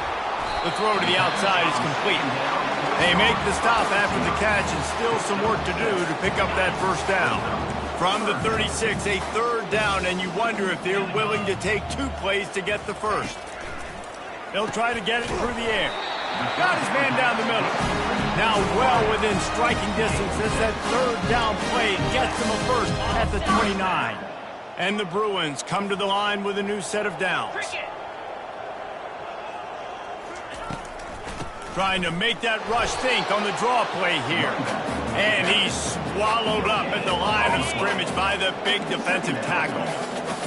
The throw to the outside is complete. They make the stop after the catch and still some work to do to pick up that 1st down. From the 36, a 3rd down, and you wonder if they're willing to take 2 plays to get the 1st. They'll try to get it through the air. Got his man down the middle. Now well within striking distance as that 3rd down play gets them a 1st at the 29. And the Bruins come to the line with a new set of downs. Trying to make that rush think on the draw play here. And he's swallowed up at the line of scrimmage by the big defensive tackle.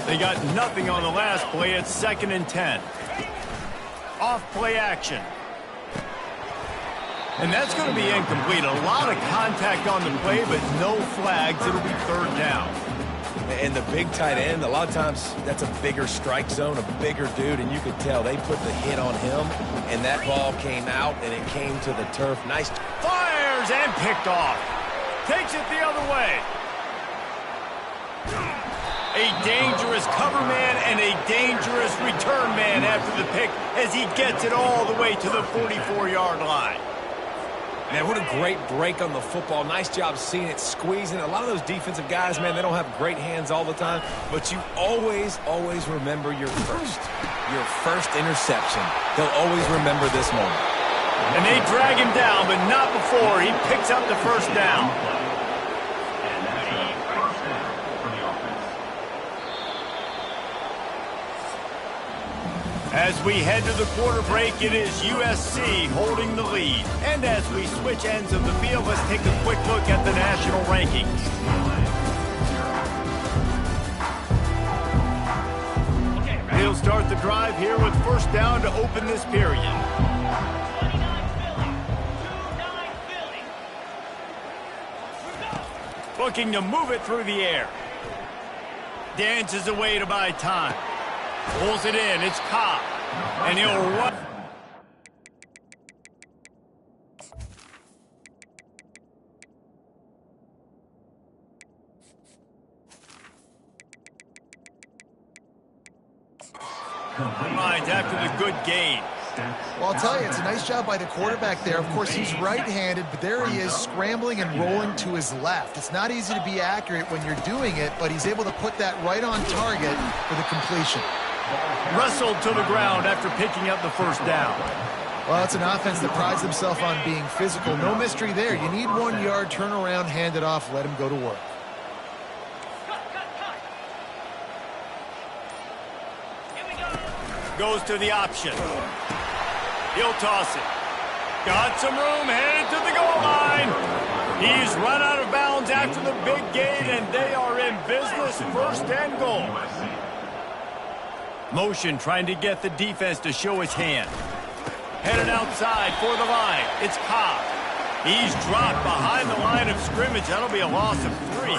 They got nothing on the last play. It's 2nd and 10. Off play action. And that's going to be incomplete. A lot of contact on the play, but no flags. It'll be 3rd down. And the big tight end, a lot of times that's a bigger strike zone, a bigger dude, and you could tell they put the hit on him, and that ball came out, and it came to the turf. Nice. Fires and picked off. Takes it the other way. A dangerous cover man and a dangerous return man after the pick as he gets it all the way to the 44-yard line. Man, what a great break on the football. Nice job seeing it, squeezing. A lot of those defensive guys, man, they don't have great hands all the time, but you always remember your first interception. They'll always remember this moment. And they drag him down, but not before he picks up the 1st down. And that's a 1st down for the offense. As we head to the quarter break, it is USC holding the lead. And as we switch ends of the field, let's take a quick look at the national rankings. He'll start the drive here with 1st down to open this period. 29 Philly. Looking to move it through the air. Dances away to buy time. Pulls it in. It's Cobb. And he'll run. Lines after the good gain. Well, I'll tell you, it's a nice job by the quarterback there. Of course, he's right-handed, but there he is scrambling and rolling to his left. It's not easy to be accurate when you're doing it, but he's able to put that right on target for the completion. Wrestled to the ground after picking up the first down. Well, it's an offense that prides themselves on being physical. No mystery there. You need 1 yard, turn around, hand it off, let him go to work. Goes to the option. He'll toss it. Got some room, headed to the goal line. He's run out of bounds after the big gain, and they are in business, first and goal. Motion trying to get the defense to show his hand. Headed outside for the line. It's Cobb. He's dropped behind the line of scrimmage. That'll be a loss of 3.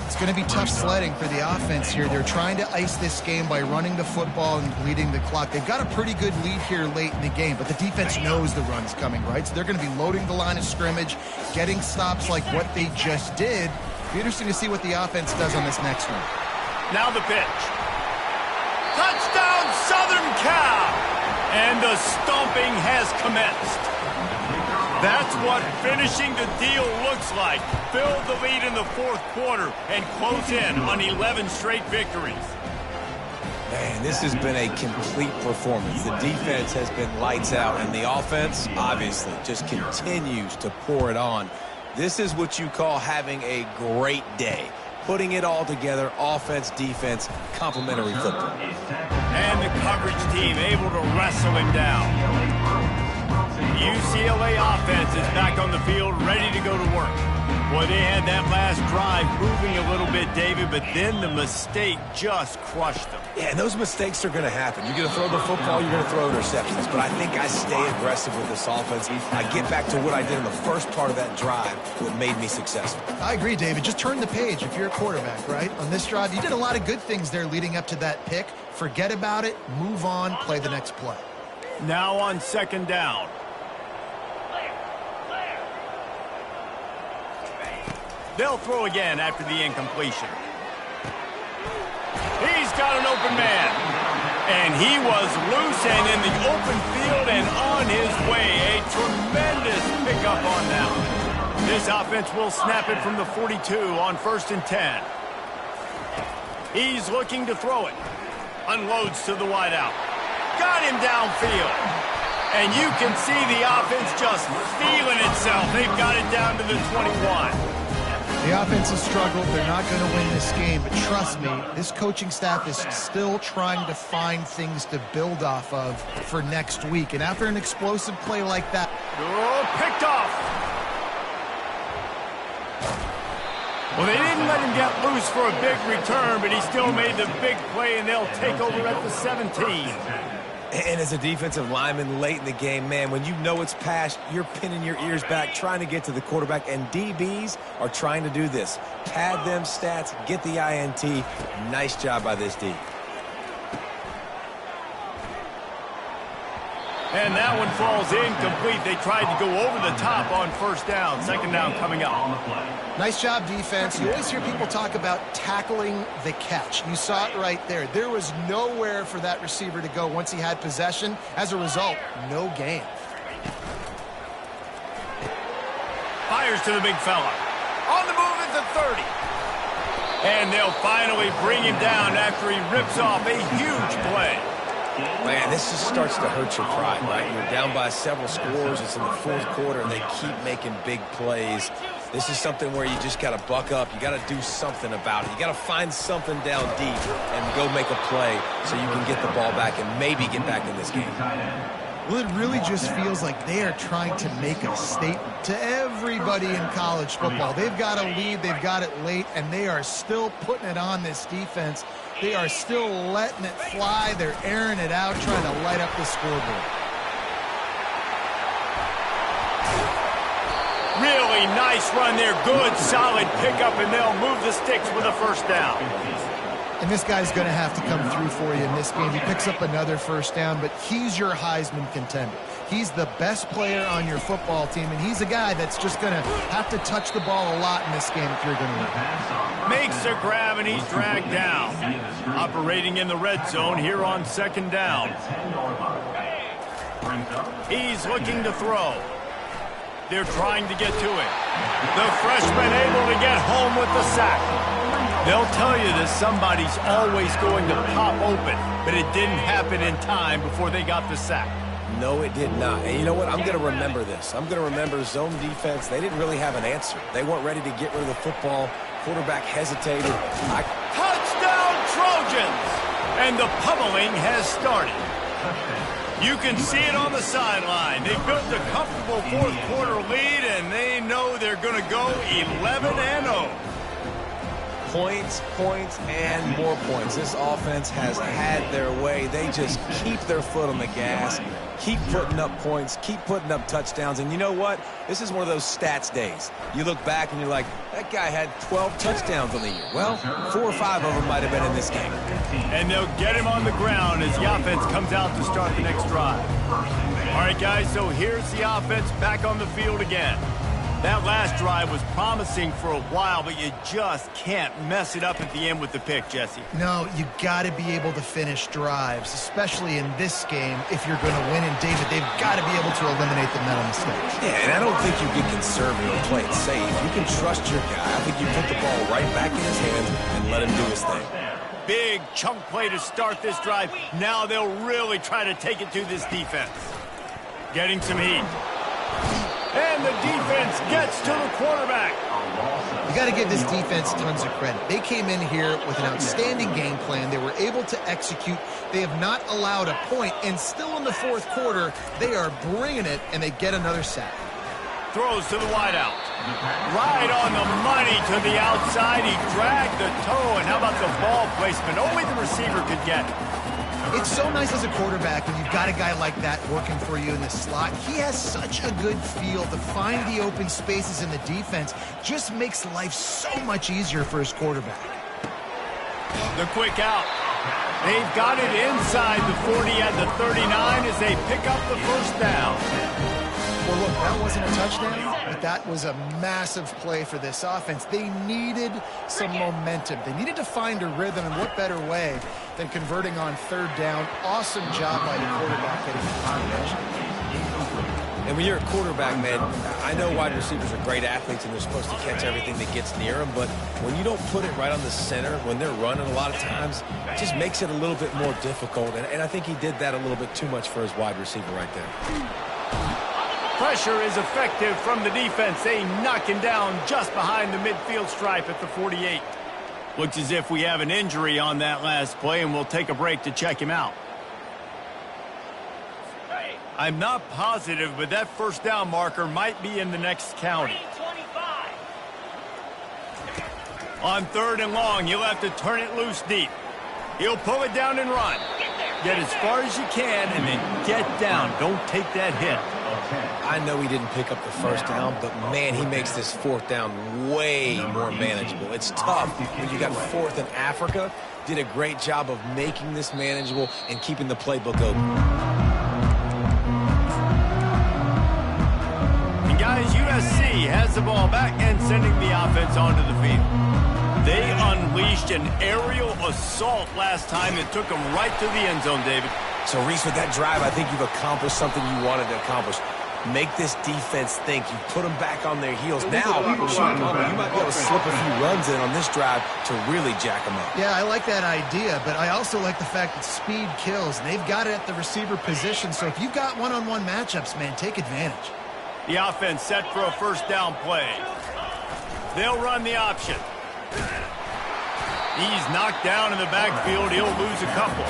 It's going to be tough sledding for the offense here. They're trying to ice this game by running the football and bleeding the clock. They've got a pretty good lead here late in the game, but the defense knows the run's coming, right? So they're going to be loading the line of scrimmage, getting stops like what they just did. Be interesting to see what the offense does on this next one. Now the pitch. Touchdown, Southern Cal! And the stomping has commenced. That's what finishing the deal looks like. Build the lead in the fourth quarter and close in on 11 straight victories. Man, this has been a complete performance. The defense has been lights out, and the offense, obviously, just continues to pour it on. This is what you call having a great day. Putting it all together, offense, defense, complementary football. And the coverage team able to wrestle him down. UCLA offense is back on the field, ready to go to work. Boy, they had that last drive moving a little bit, David, but then the mistake just crushed them. Yeah, and those mistakes are going to happen. You're going to throw the football, you're going to throw interceptions. But I think I stay aggressive with this offense. I get back to what I did in the first part of that drive that made me successful. I agree, David. Just turn the page if you're a quarterback, right? On this drive, you did a lot of good things there leading up to that pick. Forget about it, move on, play the next play. Now on second down. They'll throw again after the incompletion. He's got an open man. And he was loose and in the open field and on his way. A tremendous pickup on that one. This offense will snap it from the 42 on 1st and 10. He's looking to throw it. Unloads to the wideout. Got him downfield. And you can see the offense just feeling itself. They've got it down to the 21. The offense has struggled. They're not going to win this game, but trust me, this coaching staff is still trying to find things to build off of for next week. And after an explosive play like that... Oh, picked off. Well, they didn't let him get loose for a big return, but he still made the big play, and they'll take over at the 17. And as a defensive lineman late in the game, man, when you know it's past, you're pinning your ears back, trying to get to the quarterback, and DBs are trying to do this. Pad them stats, get the INT. Nice job by this D. And that one falls incomplete. They tried to go over the top on 1st down. Second down coming up. Nice job, defense. You always hear people talk about tackling the catch. You saw it right there. There was nowhere for that receiver to go once he had possession. As a result, no gain. Fires to the big fella. On the move at the 30. And they'll finally bring him down after he rips off a huge play. Man, this just starts to hurt your pride, right? You're down by several scores. It's in the fourth quarter, and they keep making big plays. This is something where you just got to buck up. You got to do something about it. You got to find something down deep and go make a play so you can get the ball back and maybe get back in this game. Well, it really just feels like they are trying to make a statement to everybody in college football. They've got a lead, they've got it late, and they are still putting it on this defense. They are still letting it fly. They're airing it out, trying to light up the scoreboard. Really nice run there. Good, solid pickup, and they'll move the sticks with a 1st down. And this guy's going to have to come through for you in this game. He picks up another 1st down, but he's your Heisman contender. He's the best player on your football team, and he's a guy that's just going to have to touch the ball a lot in this game if you're going to win. Makes a grab, and he's dragged down. Operating in the red zone here on second down. He's looking to throw. They're trying to get to him. The freshman able to get home with the sack. They'll tell you that somebody's always going to pop open, but it didn't happen in time before they got the sack. No, it did not. And you know what? I'm going to remember this. I'm going to remember zone defense. They didn't really have an answer. They weren't ready to get rid of the football. Quarterback hesitated. Touchdown, Trojans! And the pummeling has started. You can see it on the sideline. They built a comfortable fourth-quarter lead, and they know they're going to go 11-0. Points, and more points. This offense has had their way. They just keep their foot on the gas, keep putting up points, keep putting up touchdowns. And you know what? This is one of those stats days. You look back and you're like, that guy had 12 touchdowns on the year. Well, 4 or 5 of them might have been in this game. And they'll get him on the ground as the offense comes out to start the next drive. All right, guys, so here's the offense back on the field again. That last drive was promising for a while, but you just can't mess it up at the end with the pick, Jesse. No, you got to be able to finish drives, especially in this game if you're going to win. And, David, they've got to be able to eliminate the mental mistakes. Yeah, and I don't think you get conservative or play it safe. You can trust your guy. I think you put the ball right back in his hands and let him do his thing. Big chunk play to start this drive. Now they'll really try to take it to this defense. Getting some heat. And the defense gets to the quarterback. You got to give this defense tons of credit. They came in here with an outstanding game plan. They were able to execute. They have not allowed a point, and still in the fourth quarter, they are bringing it, and they get another sack. Throws to the wideout. Right on the money to the outside. He dragged the toe, and how about the ball placement? Only the receiver could get it. It's so nice as a quarterback when you've got a guy like that working for you in the slot. He has such a good feel to find the open spaces in the defense. Just makes life so much easier for his quarterback. The quick out. They've got it inside the 40 at the 39 as they pick up the first down. Well, look, that wasn't a touchdown, but that was a massive play for this offense. They needed some momentum. They needed to find a rhythm, and what better way than converting on third down. Awesome job by the quarterback getting the conversion. And when you're a quarterback, man, I know wide receivers are great athletes and they're supposed to catch everything that gets near them, but when you don't put it right on the center, when they're running a lot of times, it just makes it a little bit more difficult. And I think he did that a little bit too much for his wide receiver right there. Pressure is effective from the defense. They knock him down just behind the midfield stripe at the 48. Looks as if we have an injury on that last play, and we'll take a break to check him out. I'm not positive, but that first down marker might be in the next county. On third and long, you'll have to turn it loose deep. He'll pull it down and run. Get as far as you can and then get down. Don't take that hit. I know he didn't pick up the first down, but, man, he makes this fourth down way more manageable. It's tough when you got fourth in Africa. Did a great job of making this manageable and keeping the playbook open. And, guys, USC has the ball back and sending the offense onto the field. They unleashed an aerial assault last time that took them right to the end zone, David. So, Reese, with that drive, I think you've accomplished something you wanted to accomplish. Make this defense think. You put them back on their heels. Now, you might be able to slip a few runs in on this drive to really jack them up. Yeah, I like that idea, but I also like the fact that speed kills. And they've got it at the receiver position, so if you've got one-on-one matchups, man, take advantage. The offense set for a first down play. They'll run the option. He's knocked down in the backfield. He'll lose a couple.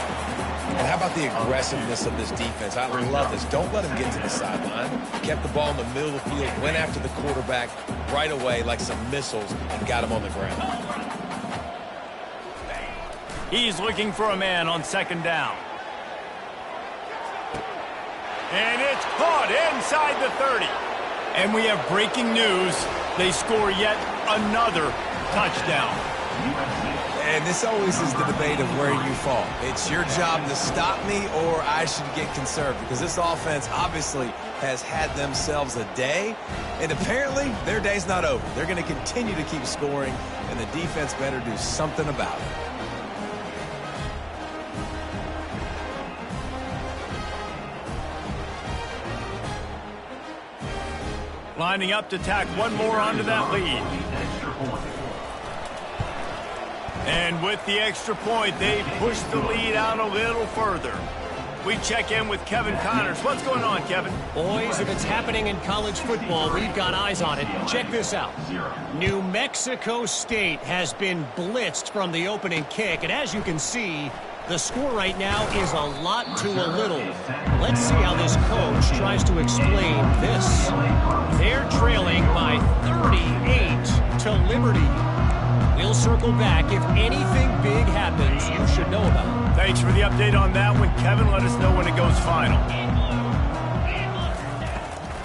And how about the aggressiveness of this defense? I love this. Don't let him get to the sideline. Kept the ball in the middle of the field, went after the quarterback right away like some missiles and got him on the ground. He's looking for a man on second down. And it's caught inside the 30. And we have breaking news. They score yet another touchdown. And this always is the debate of where you fall. It's your job to stop me or I should get conserved, because this offense obviously has had themselves a day, and apparently their day's not over. They're going to continue to keep scoring, and the defense better do something about it. Lining up to tack one more onto that lead. And with the extra point, they push the lead out a little further. We check in with Kevin Connors. What's going on, Kevin? Boys, if it's happening in college football, we've got eyes on it. Check this out. New Mexico State has been blitzed from the opening kick, and as you can see, the score right now is a lot to a little. Let's see how this coach tries to explain this. They're trailing by 38 to Liberty. We'll circle back if anything big happens you should know about. Thanks for the update on that one, Kevin. Let us know when it goes final.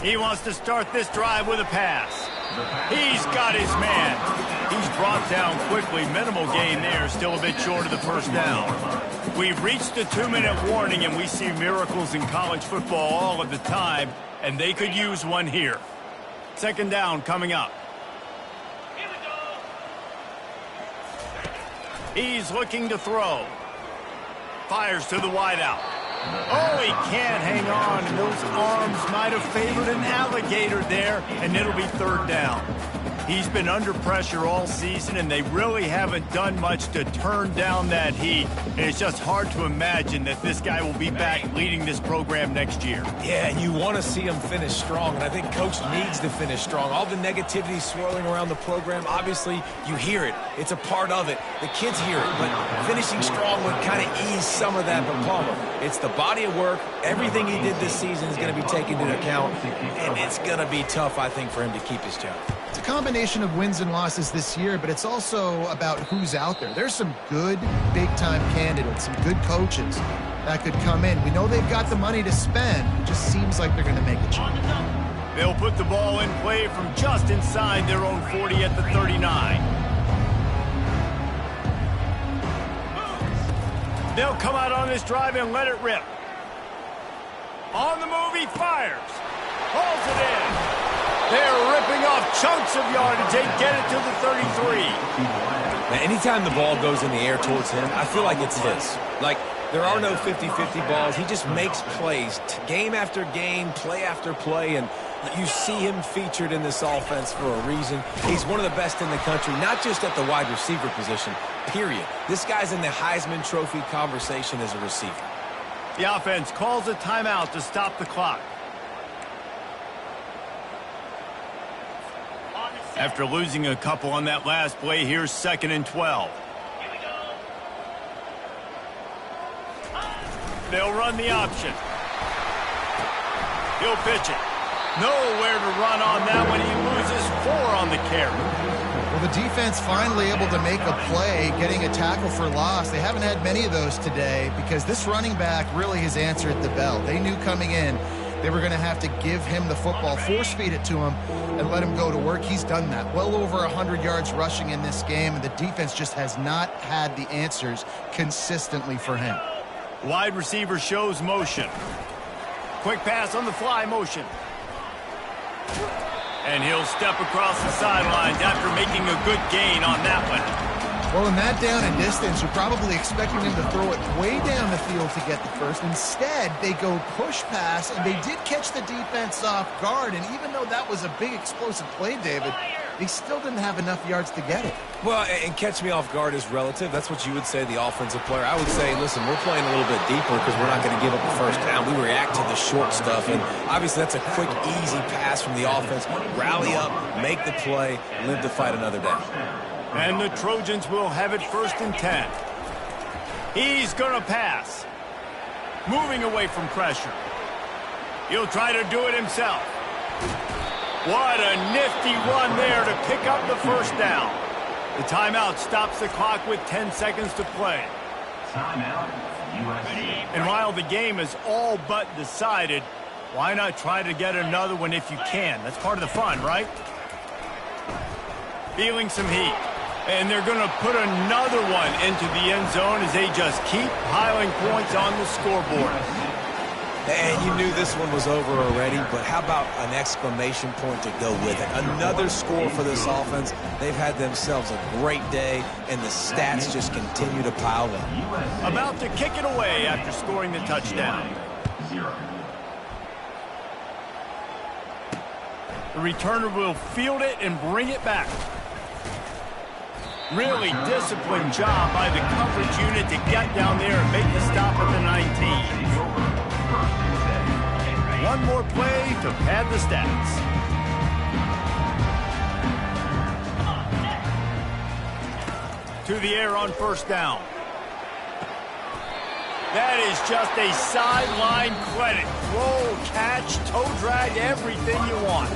He wants to start this drive with a pass. He's got his man. He's brought down quickly. Minimal gain there. Still a bit short of the first down. We've reached the 2-minute warning, and we see miracles in college football all of the time, and they could use one here. Second down coming up. He's looking to throw. Fires to the wideout. Oh, he can't hang on, and those arms might have favored an alligator there, and it'll be third down. He's been under pressure all season, and they really haven't done much to turn down that heat. And it's just hard to imagine that this guy will be back leading this program next year. Yeah, and you want to see him finish strong, and I think Coach needs to finish strong. All the negativity swirling around the program, obviously, you hear it. It's a part of it. The kids hear it, but finishing strong would kind of ease some of that. But Palmer, it's the body of work. Everything he did this season is going to be taken into account, and it's going to be tough, I think, for him to keep his job. It's a combination of wins and losses this year, but it's also about who's out there. There's some good big-time candidates, some good coaches that could come in. We know they've got the money to spend. It just seems like they're going to make a change. They'll put the ball in play from just inside their own 40 at the 39. They'll come out on this drive and let it rip. On the move, he fires. Hauls it in. They're ripping off chunks of yardage. They get it to the 33. Now, anytime the ball goes in the air towards him, I feel like it's his. Like, there are no 50-50 balls. He just makes plays, game after game, play after play, and you see him featured in this offense for a reason. He's one of the best in the country, not just at the wide receiver position, period. This guy's in the Heisman Trophy conversation as a receiver. The offense calls a timeout to stop the clock. After losing a couple on that last play, here's 2nd and 12. They'll run the option. He'll pitch it. Nowhere to run on that one. He loses 4 on the carry. Well, the defense finally able to make a play, getting a tackle for loss. They haven't had many of those today because this running back really has answered the bell. They knew coming in they were going to have to give him the football, force feed it to him, and let him go to work. He's done that. Well over 100 yards rushing in this game, and the defense just has not had the answers consistently for him. Wide receiver shows motion. Quick pass on the fly motion. And he'll step across the sidelines after making a good gain on that one. Well, in that down and distance, you're probably expecting them to throw it way down the field to get the first. Instead, they go push pass, and they did catch the defense off guard. And even though that was a big explosive play, David, they still didn't have enough yards to get it. Well, and catch me off guard is relative. That's what you would say, the offensive player. I would say, listen, we're playing a little bit deeper because we're not going to give up the first down. We react to the short stuff, and obviously that's a quick, easy pass from the offense. Rally up, make the play, live to fight another down. And the Trojans will have it 1st and 10. He's going to pass. Moving away from pressure. He'll try to do it himself. What a nifty run there to pick up the first down. The timeout stops the clock with 10 seconds to play. Timeout, USC. And while the game is all but decided, why not try to get another one if you can? That's part of the fun, right? Feeling some heat. And they're going to put another one into the end zone as they just keep piling points on the scoreboard. And you knew this one was over already, but how about an exclamation point to go with it? Another score for this offense. They've had themselves a great day, and the stats just continue to pile up. About to kick it away after scoring the touchdown. The returner will field it and bring it back. Really disciplined job by the coverage unit to get down there and make the stop at the 19. One more play to pad the stats. To the air on first down. That is just a sideline credit. Roll, catch, toe drag, everything you want.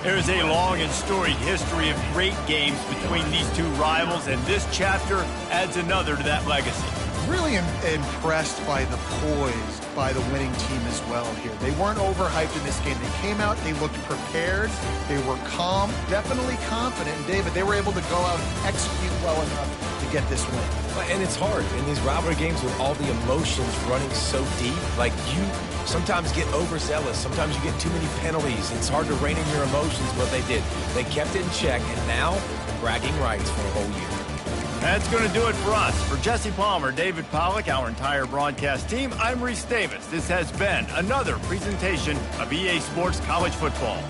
There's a long and storied history of great games between these two rivals, and this chapter adds another to that legacy. Really impressed by the poise by the winning team as well here. They weren't overhyped in this game. They came out, they looked prepared, they were calm, definitely confident. And David, they were able to go out and execute well enough to get this win. And it's hard in these rivalry games with all the emotions running so deep. Like, you sometimes get overzealous. Sometimes you get too many penalties. It's hard to rein in your emotions. What they did, they kept it in check, and now bragging rights for a whole year. That's going to do it for us. For Jesse Palmer, David Pollack, our entire broadcast team, I'm Reese Davis. This has been another presentation of EA Sports College Football.